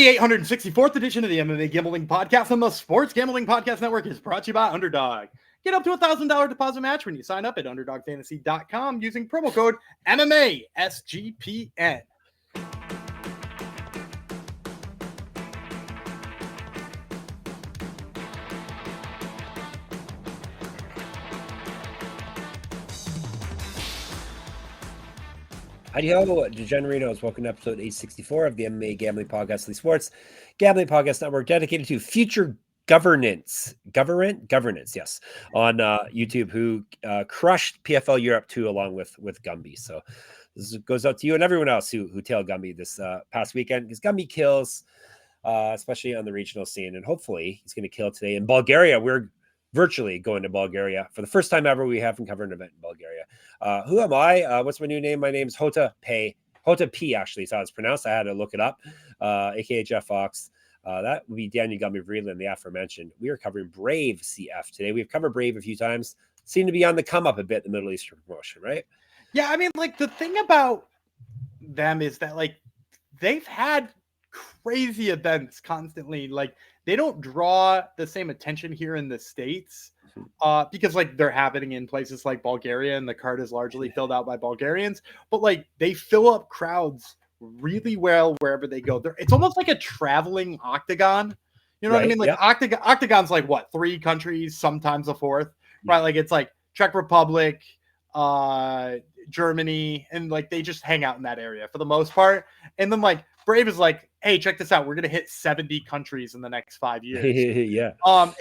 The 864th edition of the MMA Gambling Podcast on the Sports Gambling Podcast Network is brought to you by Underdog. Get up to $1,000 deposit match when you sign up at UnderdogFantasy.com using promo code MMA SGPN. Howdy ho, Degenerados. Welcome to episode 864 of the MMA Gambling Podcast, the Sports Gambling Podcast Network, dedicated to future governance, yes, on YouTube, who crushed PFL Europe 2 along with Gumby. So this goes out to you and everyone else who tailed Gumby this past weekend, because Gumby kills, especially on the regional scene, and hopefully he's going to kill today in Bulgaria. We're virtually going to Bulgaria for the first time ever. We haven't covered an event in Bulgaria. Who am I? What's my new name? My name is Hota P, actually, is how it's pronounced. I had to look it up. AKA Jeff Fox. That would be Daniel Gumby Vreeland, the aforementioned. We are covering Brave CF today. We've covered Brave a few times. Seem to be on the come up a bit in the Middle Eastern promotion, right? Yeah, I mean, like, the thing about them is that, like, they've had crazy events constantly. Like, they don't draw the same attention here in the States because, like, they're happening in places like Bulgaria and the card is largely filled out by Bulgarians, but, like, they fill up crowds really well wherever they go. It's almost like a traveling octagon. You know what I mean? Like, yeah. Octagon's like, what, 3 countries, sometimes a 4th, right? Like, it's like Czech Republic, Germany, and, like, they just hang out in that area for the most part. And then, like, Brave is like, hey, check this out. We're going to hit 70 countries in the next 5 years. Yeah.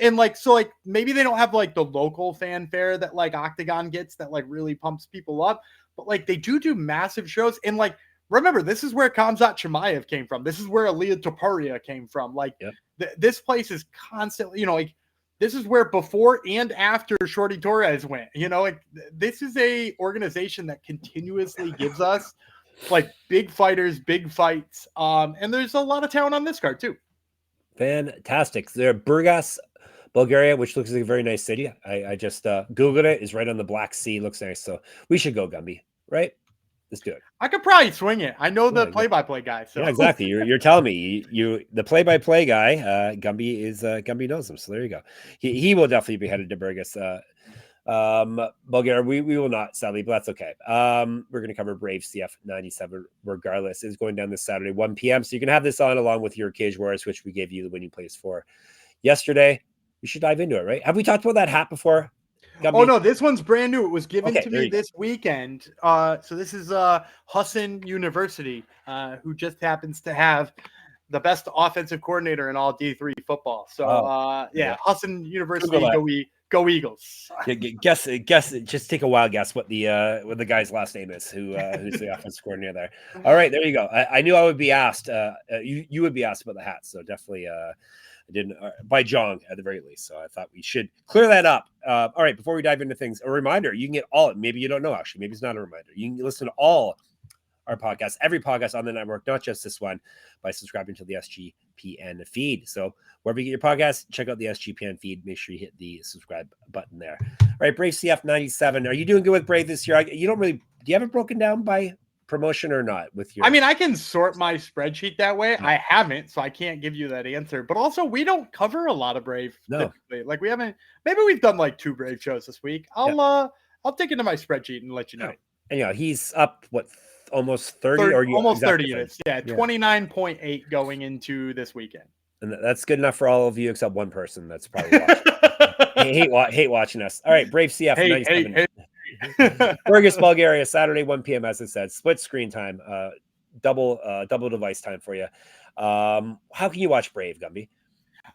And, like, so, like, maybe they don't have, like, the local fanfare that, like, Octagon gets that, like, really pumps people up. But, like, they do massive shows. And, like, remember, this is where Khamzat Chimaev came from. This is where Aliyah Topuria came from. Like, this place is constantly, you know, like, this is where before and after Shorty Torres went. You know, like, this is a organization that continuously gives us, like, big fighters, big fights. And there's a lot of talent on this card too. Fantastic. They're Burgas, Bulgaria, which looks like a very nice city. I just Googled it. It's right on the Black Sea. Looks nice. So we should go, Gumby, right? Let's do it. I could probably swing it. I know the play-by-play guy. So. Yeah, exactly. You're telling me you the play-by-play guy. Gumby is Gumby knows him. So there you go. He will definitely be headed to Burgas. Bulgaria, we will not, sadly, but that's okay. We're going to cover Brave CF 97 regardless. It's going down this Saturday, 1 p.m. So you can have this on along with your Cage Wars, which we gave you the winning place for yesterday. We should dive into it, right? Have we talked about that hat before? Gumby? Oh, no, this one's brand new. It was given to me this weekend. So this is Husson University, who just happens to have the best offensive coordinator in all D3 football. So, Husson University, Go Eagles. Guess. Just take a wild guess what the guy's last name is. Who's the offensive coordinator there? All right, there you go. I knew I would be asked. You would be asked about the hat, so definitely. I didn't by Jong at the very least. So I thought we should clear that up. All right, before we dive into things, a reminder: you can get all. Maybe you don't know. Actually, maybe it's not a reminder. You can listen to all our podcasts, every podcast on the network, not just this one, by subscribing to the SGPN feed. So wherever you get your podcast, check out the SGPN feed. Make sure you hit the subscribe button there. All right, Brave CF 97. Are you doing good with Brave this year? You don't really. Do you have it broken down by promotion or not? With your, I mean, I can sort my spreadsheet that way. I haven't, so I can't give you that answer. But also, we don't cover a lot of Brave. No, typically. Like, we haven't. Maybe we've done like 2 Brave shows this week. I'll dig into my spreadsheet and let you know. And he's up almost 30 or almost 30 units. Yeah, 29.8 going into this weekend. And that's good enough for all of you except one person that's probably watching. hate watching us. All right, Brave CF 97. Burgas, Bulgaria, Saturday, 1 p.m. as I said. Split screen time, double device time for you. How can you watch Brave, Gumby?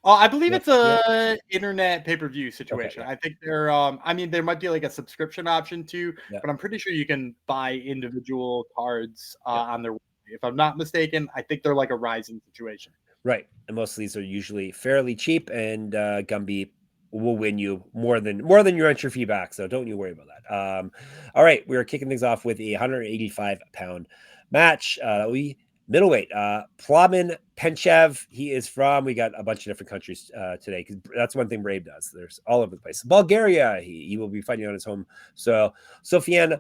I believe it's a internet pay-per-view situation. Okay. I think they're I mean, there might be like a subscription option too, but I'm pretty sure you can buy individual cards on their. If I'm not mistaken, I think they're like a Rising situation. Right. And most of these are usually fairly cheap, and Gumby will win you more than your entry fee back. So don't you worry about that. All right, we're kicking things off with a 185-pound match. Middleweight, Plamen, Penchev. He is from. We got a bunch of different countries today because that's one thing Brave does. There's all over the place. Bulgaria. He will be fighting on his home. So Sofiane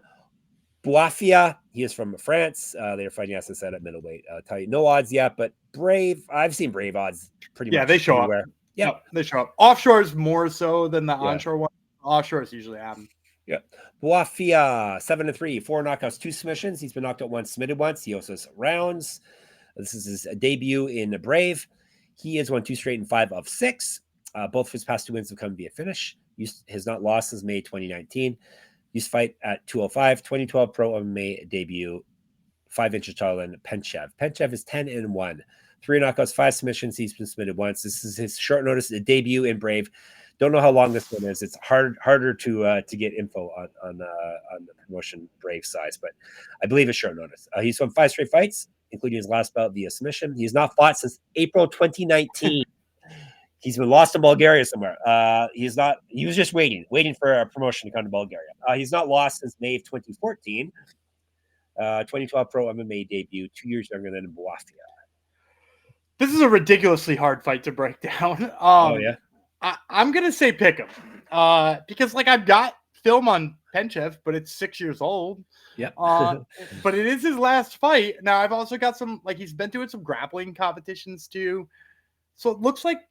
Bouafia, he is from France. They're fighting, as I said, at middleweight. I'll tell you, no odds yet, but Brave, I've seen Brave odds pretty much they show everywhere. up. Yeah, Yep, they show up. Offshores more so than the Yeah. onshore one. Offshores usually happen. Yeah. Bouafia, 7-3, 4 knockouts, 2 submissions. He's been knocked out once, submitted once. He also has rounds. This is his debut in Brave. He has won 2 straight and 5 of 6. Both of his past 2 wins have come via finish. He has not lost since May 2019. Used to fight at 205, 2012 Pro MMA debut, 5 inches taller than Penchev. Penchev is 10-1, 3 knockouts, 5 submissions. He's been submitted once. This is his short notice debut in Brave. Don't know how long this one is. It's harder to get info on the promotion Brave size, but I believe it's short notice. He's won 5 straight fights, including his last bout via submission. He's not fought since April 2019. He's been lost in Bulgaria somewhere. He was just waiting for a promotion to come to Bulgaria. He's not lost since May of 2014. 2012 Pro MMA debut, 2 years younger than Bouafia. This is a ridiculously hard fight to break down. Oh, yeah? I'm going to say pick him because, like, I've got film on Penchev, but it's 6 years old. Yeah. But it is his last fight. Now, I've also got some, like, he's been doing some grappling competitions, too. So it looks like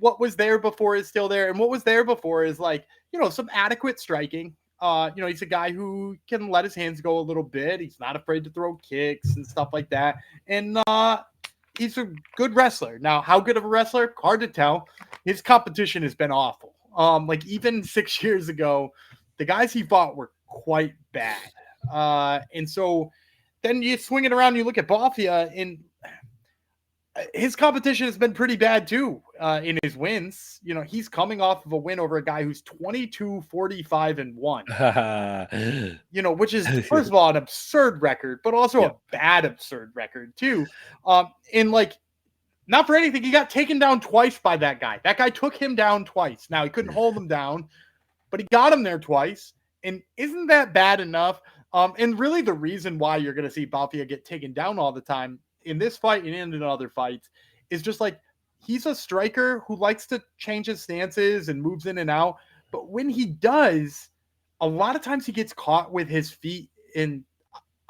what was there before is still there. And what was there before is, like, you know, some adequate striking. He's a guy who can let his hands go a little bit. He's not afraid to throw kicks and stuff like that. And he's a good wrestler. Now, how good of a wrestler? Hard to tell. His competition has been awful. Like, even 6 years ago, the guys he fought were quite bad. And so then you swing it around, you look at Bouafia, and his competition has been pretty bad too in his wins. You know, he's coming off of a win over a guy who's 22-45-1. You know, which is, first of all, an absurd record, but also a bad absurd record too. And, like, not for anything, he got taken down twice by that guy. That guy took him down twice. Now, he couldn't hold him down, but he got him there twice. And isn't that bad enough? And really the reason why you're going to see Bouafia get taken down all the time in this fight and in other fights is just, like, he's a striker who likes to change his stances and moves in and out. But when he does, a lot of times he gets caught with his feet in,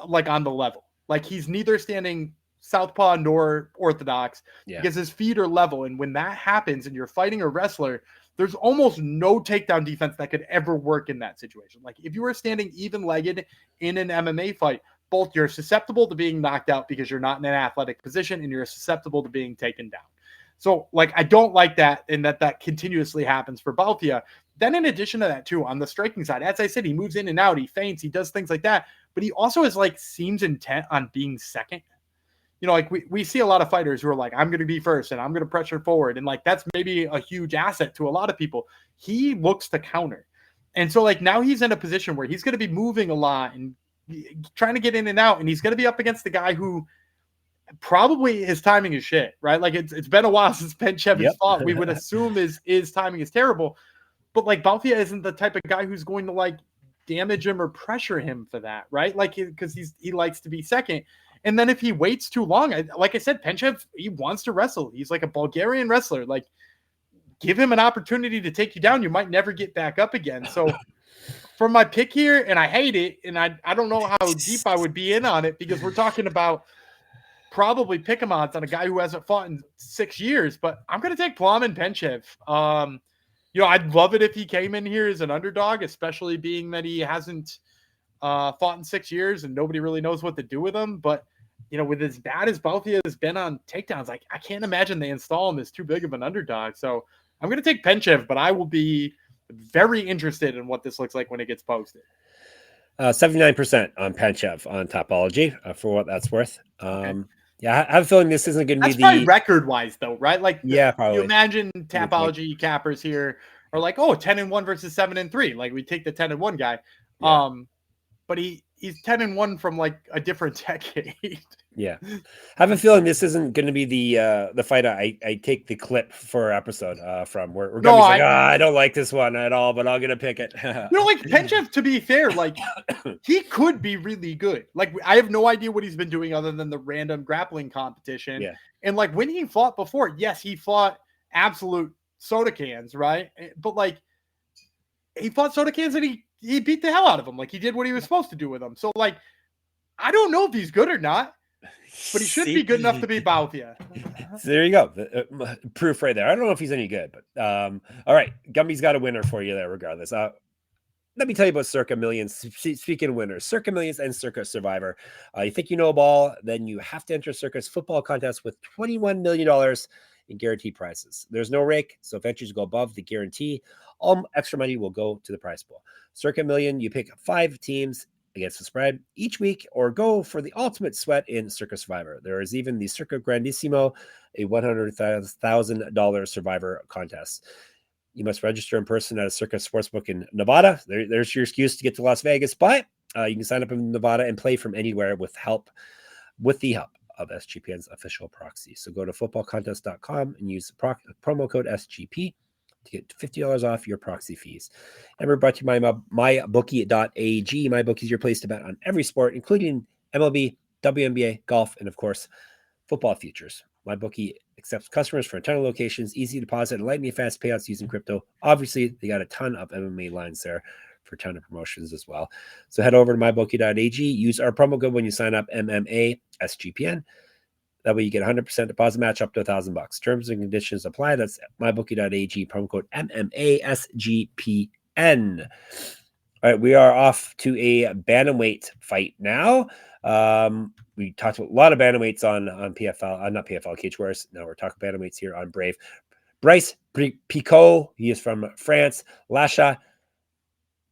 like, on the level. Like, he's neither standing southpaw nor orthodox because his feet are level. And when that happens and you're fighting a wrestler, there's almost no takedown defense that could ever work in that situation. Like, if you were standing even-legged in an MMA fight, both you're susceptible to being knocked out because you're not in an athletic position, and you're susceptible to being taken down. So, like, I don't like that, and that continuously happens for Bouafia. Then in addition to that, too, on the striking side, as I said, he moves in and out, he feints, he does things like that, but he also is, like, seems intent on being second. You know, like, we see a lot of fighters who are like, I'm going to be first and I'm going to pressure forward. And, like, that's maybe a huge asset to a lot of people. He looks to counter. And so, like, now he's in a position where he's going to be moving a lot and trying to get in and out. And he's going to be up against the guy who probably his timing is shit, right? Like, it's been a while since Penchev has fought. We would assume his timing is terrible. But, like, Bouafia isn't the type of guy who's going to, like, damage him or pressure him for that, right? Like, because he likes to be second. And then if he waits too long, like I said, Penchev, he wants to wrestle. He's like a Bulgarian wrestler. Like, give him an opportunity to take you down. You might never get back up again. So for my pick here, and I hate it, and I don't know how deep I would be in on it because we're talking about probably pick-em odds on a guy who hasn't fought in 6 years, but I'm going to take Plamen Penchev. You know, I'd love it if he came in here as an underdog, especially being that he hasn't fought in 6 years and nobody really knows what to do with him. But, you know, with as bad as Bouafia has been on takedowns, like, I can't imagine they install him as too big of an underdog. So I'm going to take Penchev, but I will be very interested in what this looks like when it gets posted. 79% on Penchev on Topology, for what that's worth. Yeah, I have a feeling this isn't going to be the... That's record-wise, though, right? Like, probably. You imagine Topology cappers here are like, oh, 10-1 versus 7-3. Like, we take the 10-1 guy. Yeah. But he's 10-1 from, like, a different decade. Yeah. I have a feeling this isn't going to be the fight I take the clip for episode from. We're going to be like, I don't like this one at all, but I'm going to pick it. You know, like, Penchev, to be fair, like, he could be really good. Like, I have no idea what he's been doing other than the random grappling competition. Yeah. And, like, when he fought before, yes, he fought absolute soda cans, right? But, like, he fought soda cans and he he beat the hell out of him. Like, he did what he was supposed to do with him. So, like, I don't know if he's good or not, but he should be good enough to beat Bouafia. So there you go. Proof right there. I don't know if he's any good, but all right. Gumby's got a winner for you there regardless. Let me tell you about Circa Millions. Speaking of winners, Circa Millions and Circa Survivor. You think you know a ball, then you have to enter Circa's football contest with $21 million in guaranteed prizes. There's no rake, so if entries go above the guarantee, all extra money will go to the prize pool. Circa Million, you pick 5 teams against the spread each week, or go for the ultimate sweat in Circa Survivor. There is even the Circa Grandissimo, a $100,000 Survivor contest. You must register in person at a Circa Sportsbook in Nevada. There's your excuse to get to Las Vegas, but you can sign up in Nevada and play from anywhere with the help of SGPN's official proxy. So go to footballcontest.com and use promo code SGP to get $50 off your proxy fees. And we're brought to you by mybookie.ag. MyBookie is your place to bet on every sport, including MLB, WNBA, golf, and of course, football futures. MyBookie accepts customers for internal locations, easy deposit, and lightning fast payouts using crypto. Obviously, they got a ton of MMA lines there for a ton of promotions as well. So head over to mybookie.ag. Use our promo code when you sign up, MMA SGPN. That way you get 100% deposit match up to $1,000. Terms and conditions apply. That's mybookie.ag, promo code MMA SGPN. All right, we are off to a bantamweight fight now. We talked about a lot of bantamweights on PFL, not PFL, Cage Warriors. Now we're talking bantamweights here on Brave. Brice Picaud, he is from France. Lasha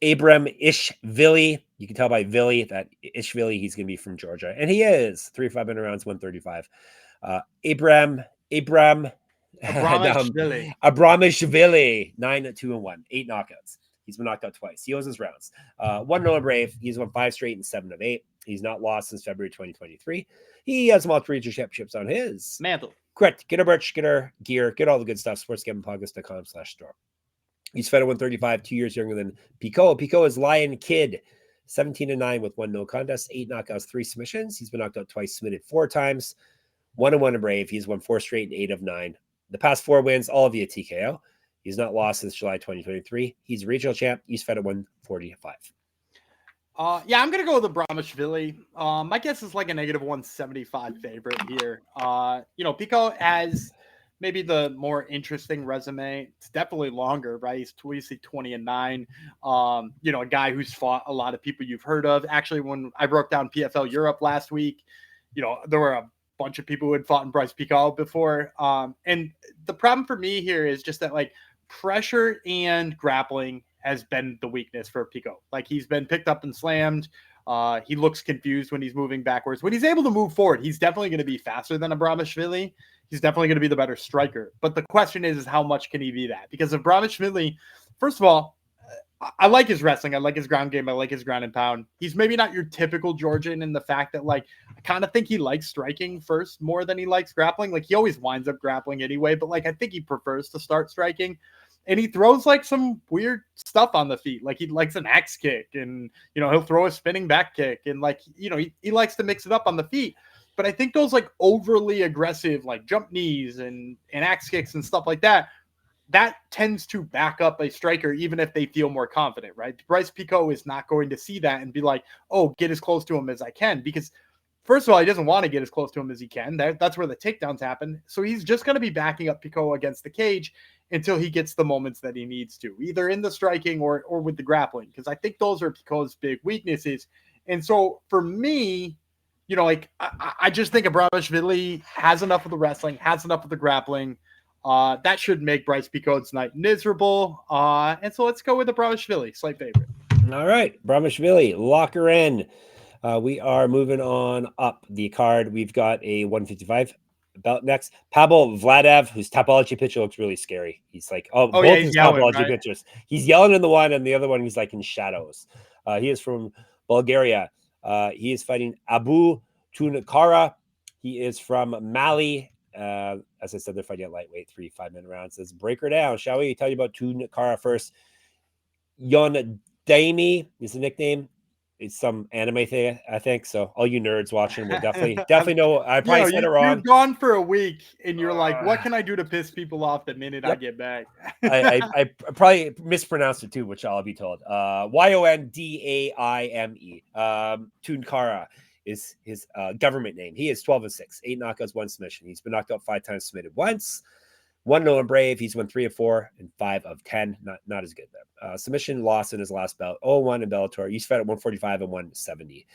Abramishvili, you can tell by Vili that Ishvili, he's going to be from Georgia. And he is 3 5-minute rounds, 135. Abramishvili, 9-2-1, 8 knockouts. He's been knocked out twice. He owes his rounds. 1-0 Brave. He's won 5 straight and 7 of 8. He's not lost since February 2023. He has multiple regional championships on his mantle. Correct. Get our merch, get our gear, get all the good stuff. sportsgamblingpodcast.com/store. He's fed at 135, 2 years younger than Picaud. Picaud is Lion Kid, 17-9 with 1 no contest, 8 knockouts, 3 submissions. He's been knocked out twice, submitted 4 times. 1-1 in Brave. He's won 4 straight and 8 of 9. The past 4 wins, all via TKO. He's not lost since July 2023. He's regional champ. He's fed at 145. Yeah, I'm going to go with Abramishvili. My guess is like a negative 175 favorite here. Picaud has maybe the more interesting resume. It's definitely longer, right? He's 20-9. A guy who's fought a lot of people you've heard of. Actually, when I broke down PFL Europe last week, there were a bunch of people who had fought in Brice Picaud before. And the problem for me here is just that, like, pressure and grappling has been the weakness for Picaud. Like, he's been picked up and slammed. He looks confused when he's moving backwards. When he's able to move forward, he's definitely going to be faster than Abramishvili. He's definitely going to be the better striker. But the question is how much can he be that? Because Abramishvili, first of all, I like his wrestling. I like his ground game. I like his ground and pound. He's maybe not your typical Georgian in the fact that, like, I kind of think he likes striking first more than he likes grappling. Like, he always winds up grappling anyway, but, like, I think he prefers to start striking. And he throws, like, some weird stuff on the feet. Like, he likes an axe kick, and, he'll throw a spinning back kick. And, like, he likes to mix it up on the feet. But I think those, like, overly aggressive, like, jump knees and axe kicks and stuff like that tends to back up a striker, even if they feel more confident, right? Brice Picaud is not going to see that and be like, oh, get as close to him as I can. Because, first of all, he doesn't want to get as close to him as he can. That's where the takedowns happen. So he's just going to be backing up Picaud against the cage until he gets the moments that he needs to, either in the striking or with the grappling, because I think those are Picaud's big weaknesses. And so for me, I just think Abramishvili has enough of the wrestling, has enough of the grappling. That should make Brice Picaud's night miserable. And so let's go with Abramishvili, slight favorite. All right, Abramishvili, lock her in. We are moving on up the card. We've got a 155 belt next. Pavel Vladev, whose topology picture looks really scary. He's like, both his topology pictures. He's yelling in the one, and the other one he's like in shadows. He is from Bulgaria. He is fighting Abou Tounkara. He is from Mali. As I said, they're fighting at lightweight, 3 5-minute rounds. Let's break her down, shall we? Tell you about Tounkara first. Yon Daimi is the nickname. It's some anime thing, I think. So all you nerds watching will definitely know. I probably said it wrong. You're gone for a week, and you're like, "What can I do to piss people off the minute I get back?" I probably mispronounced it too, which I'll be told. Yondaime. Tounkara is his government name. He is 12-6, 8 knockouts, 1 submission. He's been knocked out 5 times, submitted once. 1-0 in Brave. He's won 3 of 4 and 5 of 10. Not as good there. Submission loss in his last bout. 0-1 in Bellator. He's fed at 145 and 170.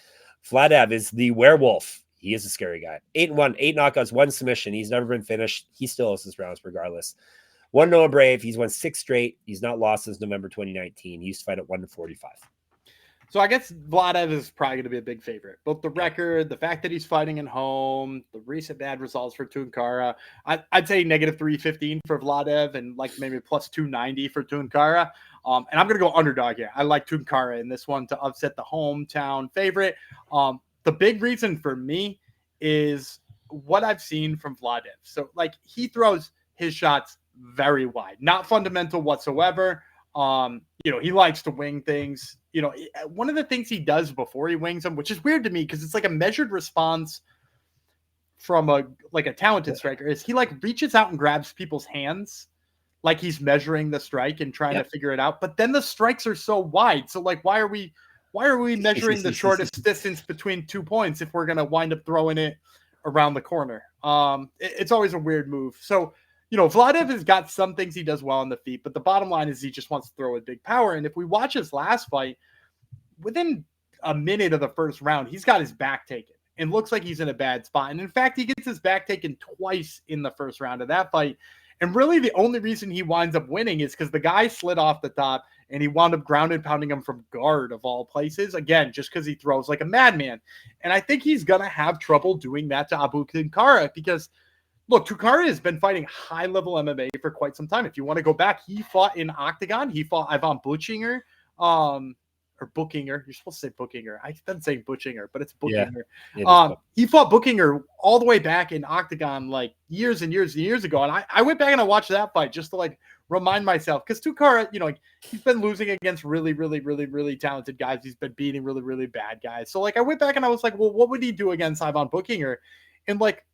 Vladev is the werewolf. He is a scary guy. 8-1, 8 knockouts, 1 submission. He's never been finished. He still has his rounds regardless. 1-0 in Brave. He's won 6 straight. He's not lost since November 2019. He used to fight at 145. So I guess Vladev is probably going to be a big favorite. Both the record, the fact that he's fighting at home, the recent bad results for Tounkara. I'd say -315 for Vladev and like maybe +290 for Tounkara. And I'm going to go underdog here. I like Tounkara in this one to upset the hometown favorite. The big reason for me is what I've seen from Vladev. So like he throws his shots very wide, not fundamental whatsoever. He likes to wing things. One of the things he does before he wings them, which is weird to me because it's like a measured response from a talented striker, is he like reaches out and grabs people's hands like he's measuring the strike and trying to figure it out. But then the strikes are so wide. So like, why are we measuring the shortest distance between 2 points if we're going to wind up throwing it around the corner? It's always a weird move. So, Vladev has got some things he does well on the feet, but the bottom line is he just wants to throw with big power. And if we watch his last fight, within a minute of the first round, he's got his back taken and looks like he's in a bad spot. And in fact, he gets his back taken twice in the first round of that fight. And really the only reason he winds up winning is because the guy slid off the top and he wound up ground and pounding him from guard of all places. Again, just because he throws like a madman. And I think he's going to have trouble doing that to Abou Tounkara because look, Tounkara has been fighting high-level MMA for quite some time. If you want to go back, he fought in Octagon. He fought Ivan Buchinger, or Bookinger. You're supposed to say Bookinger. I've been saying Buchinger, but it's Bookinger. He fought Bookinger all the way back in Octagon like years and years and years ago. And I went back and I watched that fight just to like remind myself because Tounkara, he's been losing against really, really, really, really talented guys. He's been beating really, really bad guys. So like I went back and I was like, well, what would he do against Ivan Bookinger? And like,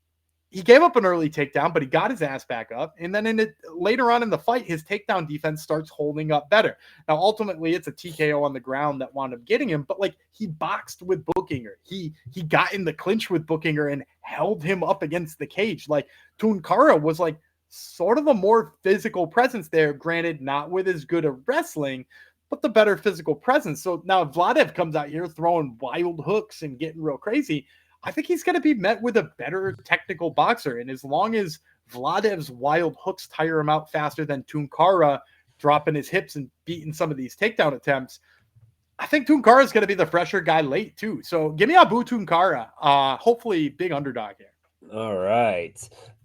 he gave up an early takedown, but he got his ass back up. And then later on in the fight, his takedown defense starts holding up better. Now, ultimately, it's a TKO on the ground that wound up getting him. But, like, he boxed with Bookinger. He got in the clinch with Bookinger and held him up against the cage. Like, Tounkara was, like, sort of a more physical presence there. Granted, not with as good a wrestling, but the better physical presence. So now Vladev comes out here throwing wild hooks and getting real crazy. I think he's going to be met with a better technical boxer. And as long as Vladev's wild hooks tire him out faster than Tounkara dropping his hips and beating some of these takedown attempts, I think Tounkara is going to be the fresher guy late too. So give me Abou Tounkara. Hopefully big underdog here. All right.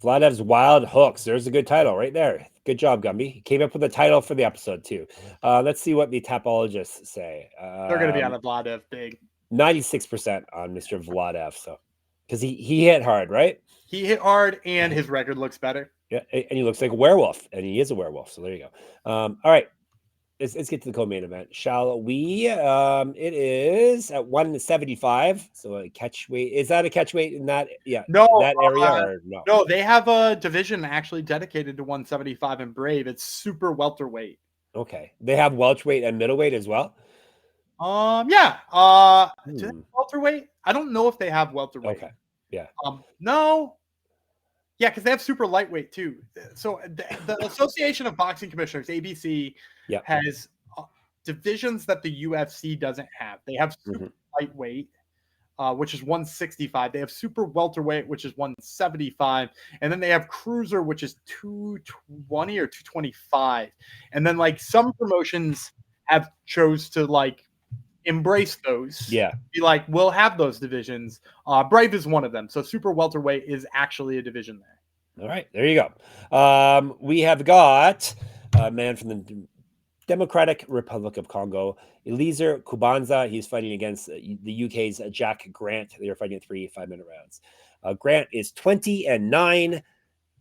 Vladev's wild hooks. There's a good title right there. Good job, Gumby. He came up with a title for the episode too. Let's see what the tapologists say. They're going to be on a Vladev big. 96% on Mr. Vladev. So, because he hit hard, right? He hit hard, and his record looks better. Yeah, and he looks like a werewolf, and he is a werewolf. So there you go. All right, let's get to the co-main event, shall we? It is at 175. So a catch weight. Is that a catch weight in that? Yeah, no, that area or no? No, they have a division actually dedicated to 175 in Brave. It's super welterweight. Okay, they have welterweight and middleweight as well. Yeah. Do they have welterweight? I don't know if they have welterweight. Okay. Yeah. No. Yeah, because they have super lightweight too. So the Association of Boxing Commissioners, ABC, has divisions that the UFC doesn't have. They have super lightweight, which is 165. They have super welterweight, which is 175. And then they have cruiser, which is 220 or 225. And then like some promotions have chose to like embrace those. Yeah. Be like, we'll have those divisions. Brave is one of them. So super welterweight is actually a division there. All right. There you go. We have got a man from the Democratic Republic of Congo, Eliezer Kubanza. He's fighting against the UK's Jack Grant. They are fighting 3 5-minute rounds. Grant is 20-9,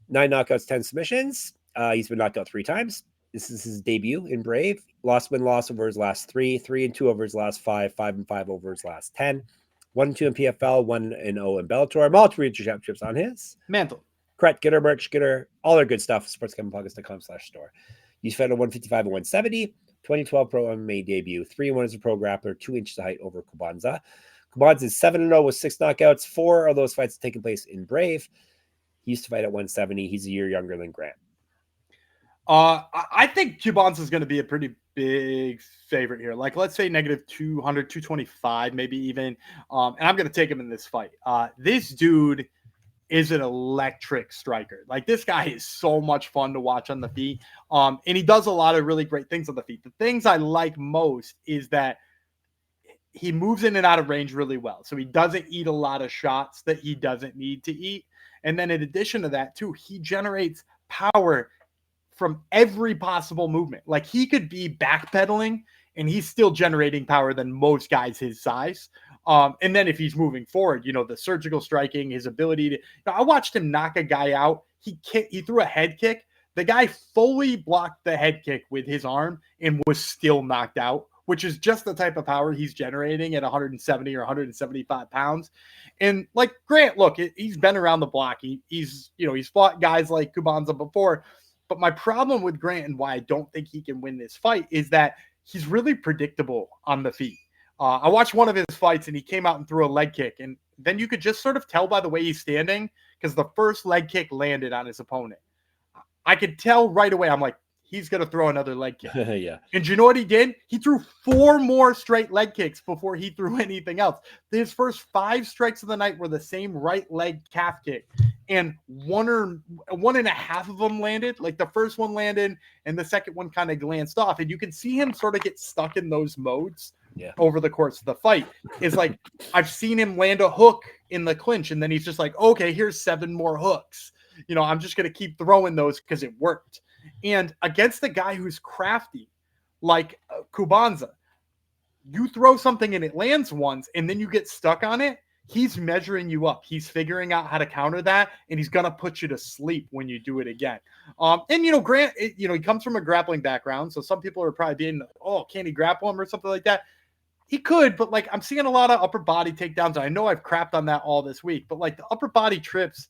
9 knockouts, 10 submissions. He's been knocked out 3 times. This is his debut in Brave. Win-loss over his last 3, 3-2 over his last 5, 5-5 over his last 10. 1-2 in PFL, 1-0 in Bellator. Multiple regional championships on his mantle. Correct. Get our merch, get our all our good stuff. sportsgamblingpodcast.com/store. He's fed at 155 and 170. 2012 Pro MMA debut. 3-1 as a pro grappler. 2 inches of height over Kubanza. Kubanza is 7-0 with 6 knockouts. 4 of those fights taking place in Brave. He used to fight at 170. He's a year younger than Grant. I think Kubanza is going to be a pretty big favorite here. Like, let's say negative 200, 225, maybe even. And I'm going to take him in this fight. This dude is an electric striker. Like, this guy is so much fun to watch on the feet. And he does a lot of really great things on the feet. The things I like most is that he moves in and out of range really well. So he doesn't eat a lot of shots that he doesn't need to eat. And then in addition to that, too, he generates power from every possible movement. Like, he could be backpedaling and he's still generating power than most guys his size. And then if he's moving forward, the surgical striking, his ability to, I watched him knock a guy out. He threw a head kick. The guy fully blocked the head kick with his arm and was still knocked out, which is just the type of power he's generating at 170 or 175 pounds. And like Grant, look, he's been around the block. He's fought guys like Kubanza before. But my problem with Grant and why I don't think he can win this fight is that he's really predictable on the feet. I watched one of his fights and he came out and threw a leg kick. And then you could just sort of tell by the way he's standing because the first leg kick landed on his opponent. I could tell right away. I'm like, he's going to throw another leg kick. Yeah. And you know what he did? He threw 4 more straight leg kicks before he threw anything else. His first 5 strikes of the night were the same right leg calf kick. And 1.5 of them landed. Like, the first one landed and the second one kind of glanced off. And you can see him sort of get stuck in those modes over the course of the fight. It's like, I've seen him land a hook in the clinch and then he's just like, okay, here's 7 more hooks. I'm just going to keep throwing those because it worked. And against the guy who's crafty, like Kubanza, you throw something and it lands once and then you get stuck on it. He's measuring you up. He's figuring out how to counter that, and he's going to put you to sleep when you do it again. And, Grant, he comes from a grappling background, so some people are probably being, can he grapple him or something like that? He could, but, like, I'm seeing a lot of upper body takedowns. I know I've crapped on that all this week, but, like, the upper body trips,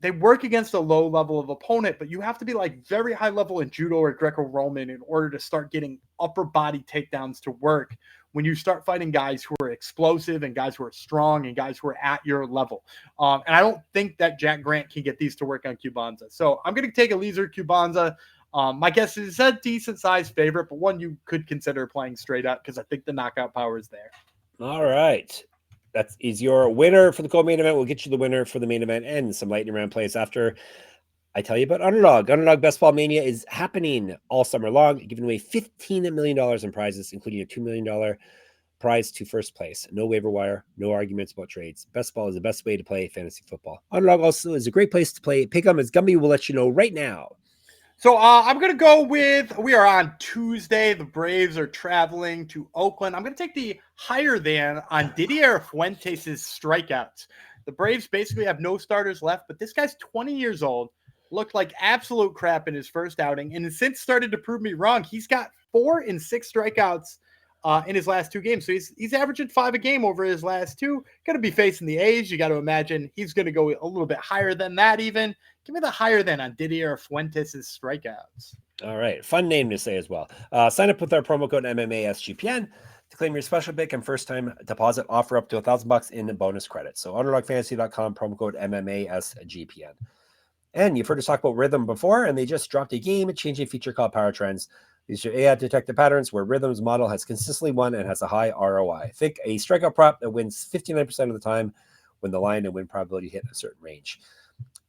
they work against a low level of opponent, but you have to be, like, very high level in judo or Greco-Roman in order to start getting upper body takedowns to work when you start fighting guys who are explosive and guys who are strong and guys who are at your level. And I don't think that Jack Grant can get these to work on Kubanza. So I'm going to take Eliezer Kubanza. My guess is a decent sized favorite, but one you could consider playing straight up because I think the knockout power is there. All right. That is your winner for the co-main event. We'll get you the winner for the main event and some lightning round plays after I tell you about Underdog. Underdog Best Ball Mania is happening all summer long, giving away $15 million in prizes, including a $2 million prize to first place. No waiver wire, no arguments about trades. Best Ball is the best way to play fantasy football. Underdog also is a great place to play Pick'em, as Gumby will let you know right now. So I'm going to go with, we are on Tuesday. The Braves are traveling to Oakland. I'm going to take the higher than on Didier Fuentes' strikeouts. The Braves basically have no starters left, but this guy's 20 years old. Looked like absolute crap in his first outing, and has since started to prove me wrong. He's got 4 and 6 strikeouts in his last 2 games. So he's averaging 5 a game over his last 2. Going to be facing the A's. You got to imagine he's going to go a little bit higher than that even. Give me the higher than on Didier Fuentes' strikeouts. All right. Fun name to say as well. Sign up with our promo code MMA SGPN to claim your special pick and first-time deposit offer up to $1,000 in bonus credit. So underdogfantasy.com, promo code MMA SGPN. And you've heard us talk about Rhythm before, and they just dropped a game-changing feature called Power Trends. These are AI-detected patterns where Rhythm's model has consistently won and has a high ROI. Think a strikeout prop that wins 59% of the time when the line and win probability hit a certain range.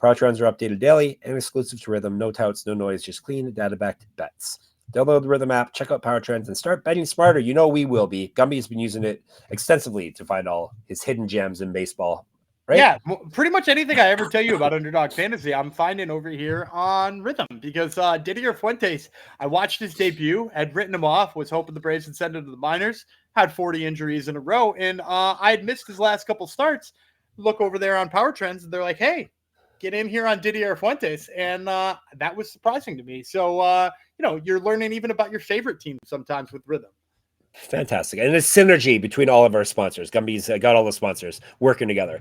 Power Trends are updated daily and exclusive to Rhythm. No touts, no noise, just clean, data-backed bets. Download the Rhythm app, check out Power Trends, and start betting smarter. You know we will be. Gumby's been using it extensively to find all his hidden gems in baseball. Right? Yeah, pretty much anything I ever tell you about Underdog Fantasy, I'm finding over here on Rhythm because Didier Fuentes, I watched his debut, had written him off, was hoping the Braves would send him to the minors, had 40 injuries in a row, and I had missed his last couple starts. Look over there on Power Trends, and they're like, hey, get in here on Didier Fuentes, and that was surprising to me. So, you're learning even about your favorite team sometimes with rhythm. Fantastic. And it's synergy between all of our sponsors. Gumby's got all the sponsors working together.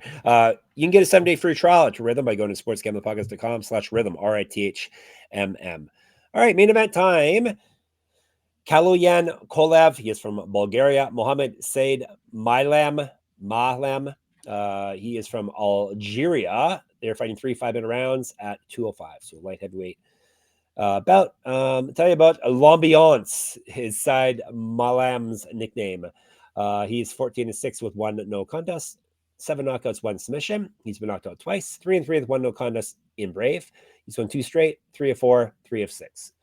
You can get a 7-day free trial at Rhythm by going to sportsgamblingpodcast.com/rhythm, RITHMM. All right, main event time. Kaloyan Kolev, he is from Bulgaria. Mohamed Said Maalem, he is from Algeria. They're fighting 3 5-minute rounds at 205, so light heavyweight. Tell you about L'Ambiance, his side Maalem's nickname. He's 14-6 with 1 no contest, 7 knockouts, 1 submission. He's been knocked out twice, 3-3 with 1 no contest in Brave. He's won 2 straight, 3 of 4, 3 of 6.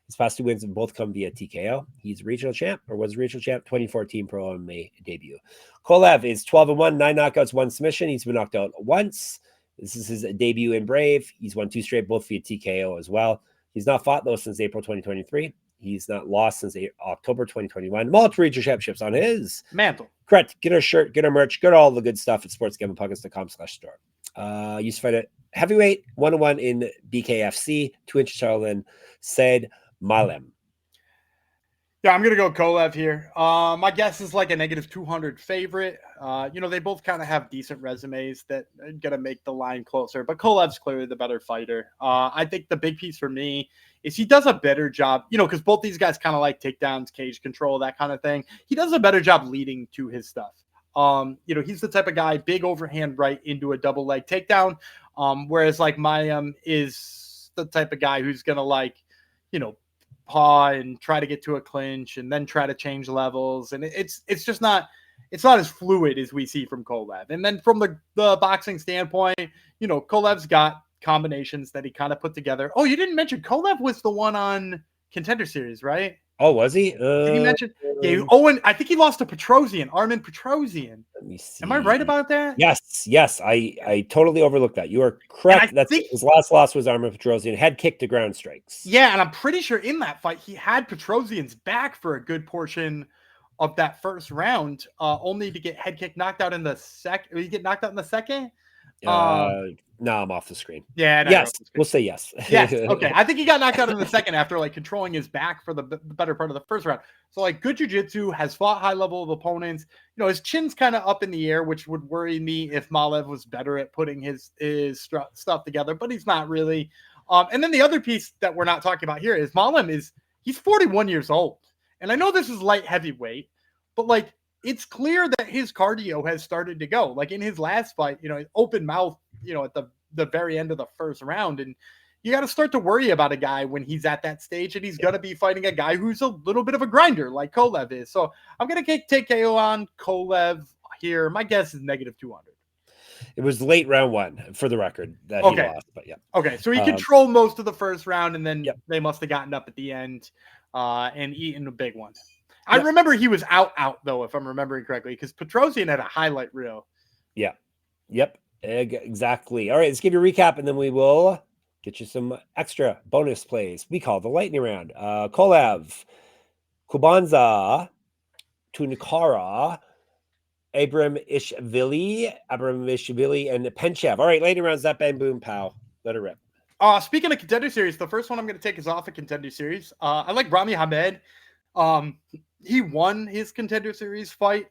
His past 2 wins have both come via TKO. He's regional champ, or was regional champ, 2014 Pro MMA debut. Kolev is 12-1, 9 knockouts, 1 submission. He's been knocked out once. This is his debut in Brave. He's won 2 straight, both via TKO as well. He's not fought, though, since April 2023. He's not lost since October 2021. Multiple regional championships on his mantle. Correct. Get our shirt, get our merch, get all the good stuff at sportsgamblingpodcast.com/store. Used to fight at heavyweight, 1-1 in BKFC, 2 inches taller than Said Maalem. Yeah, I'm going to go Kolev here. My guess is like a -200 favorite. They both kind of have decent resumes that are going to make the line closer, but Kolev's clearly the better fighter. I think the big piece for me is he does a better job, because both these guys kind of like takedowns, cage control, that kind of thing. He does a better job leading to his stuff. He's the type of guy, big overhand right into a double leg takedown. Whereas like Maalem is the type of guy who's going to paw and try to get to a clinch and then try to change levels. And it's just not as fluid as we see from Kolev. And then from the boxing standpoint, Kolev's got combinations that he kind of put together. Oh, you didn't mention Kolev was the one on Contender Series, right? Oh, was he? Did he mention? Yeah. Owen, I think he lost to Armin Petrosian. Let me see. Am I right about that? Yes. I totally overlooked that. You are correct. His last loss was Armin Petrosian. Head kick to ground strikes. Yeah, and I'm pretty sure in that fight he had Petrosian's back for a good portion of that first round, only to get head kick knocked out in the second. Did he get knocked out in the second? No, I'm off the screen. Yeah. Yes, we'll say yes. Yes. Okay. I think he got knocked out in the second after controlling his back for the better part of the first round. So good jiu-jitsu, has fought high level of opponents. His chin's kind of up in the air, which would worry me if Maalem was better at putting his stuff together, but he's not really. And then the other piece that we're not talking about here is Maalem he's 41 years old. And I know this is light heavyweight, but it's clear that his cardio has started to go. In his last fight, open mouth, at the very end of the first round. And you got to start to worry about a guy when he's at that stage, and he's going to be fighting a guy who's a little bit of a grinder like Kolev is. So I'm going to take KO on Kolev here. My guess is -200. It was late round 1 for the record that he lost, but yeah. Okay. So he controlled most of the first round, and then they must have gotten up at the end and eaten a big one. I remember he was out though, if I'm remembering correctly, because Petrosian had a highlight reel. Yeah. Yep. Exactly. All right, let's give you a recap, and then we will get you some extra bonus plays. We call the lightning round. Kolev, Kubanza, Tounkara, Abramishvili, and Penchev. All right, lightning round. Zap, bang, boom, pow. Let it rip. Speaking of Contender Series, the first one I'm going to take is off a Contender Series. I like Rami Hamed. He won his Contender Series fight.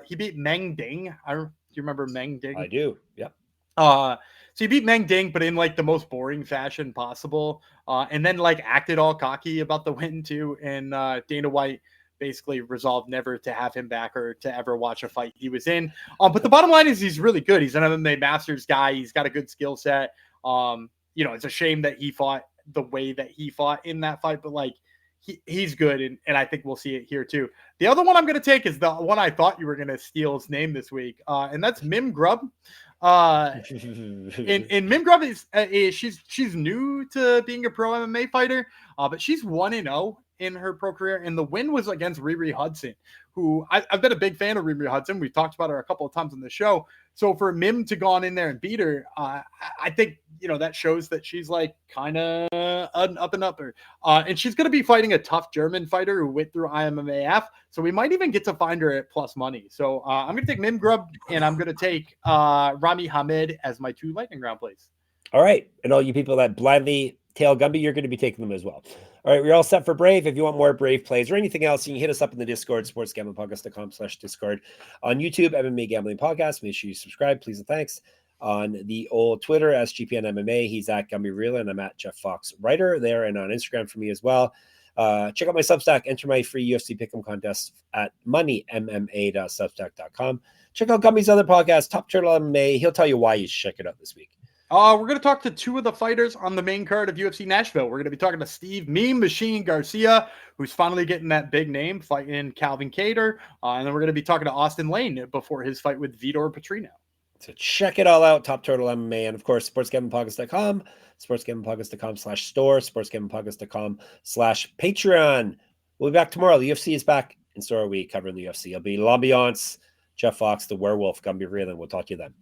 He beat Meng Ding. Do you remember Meng Ding? I do. Yeah. So he beat Meng Ding, but in the most boring fashion possible. And then acted all cocky about the win too. And Dana White basically resolved never to have him back or to ever watch a fight he was in. But the bottom line is he's really good. He's an MMA Masters guy. He's got a good skill set. It's a shame that he fought the way that he fought in that fight, but he's good, and I think we'll see it here too. The other one I'm going to take is the one I thought you were going to steal his name this week, and that's Mim Grub. And Mim Grub is she's new to being a pro MMA fighter, but she's 1-0 in her pro career, and the win was against Riri Hudson, who I've been a big fan of. Riri Hudson, we've talked about her a couple of times on the show. So for Mim to go on in there and beat her, I think that shows that she's kind of an up and upper. And she's going to be fighting a tough German fighter who went through IMMAF. So we might even get to find her at plus money. So I'm going to take Mim Grub, and I'm going to take Rami Hamed as my 2 lightning round plays. All right. And all you people that blindly tail Gumby, you're going to be taking them as well. All right, we're all set for Brave. If you want more Brave plays or anything else, you can hit us up in the Discord, sportsgamblingpodcast.com/Discord. On YouTube, MMA Gambling Podcast. Make sure you subscribe, please and thanks. On the old Twitter, SGPN MMA, he's at Gumby Real, and I'm at Jeff Fox Writer there, and on Instagram for me as well. Check out my Substack. Enter my free UFC Pick'em contest at moneymma.substack.com. Check out Gumby's other podcast, Top Turtle MMA. He'll tell you why you should check it out this week. We're going to talk to two of the fighters on the main card of UFC Nashville. We're going to be talking to Steve Meme Machine Garcia, who's finally getting that big name, fighting Calvin Kattar. And then we're going to be talking to Austin Lane before his fight with Vitor Petrino. So check it all out, Top Turtle MMA, and of course, sportsgamblingpodcast.com, sportsgamblingpodcast.com/store, sportsgamblingpodcast.com/Patreon. We'll be back tomorrow. The UFC is back, and so are we covering the UFC. It'll be L'Ambiance, Jeff Fox, the Werewolf, Gumby Real, and we'll talk to you then.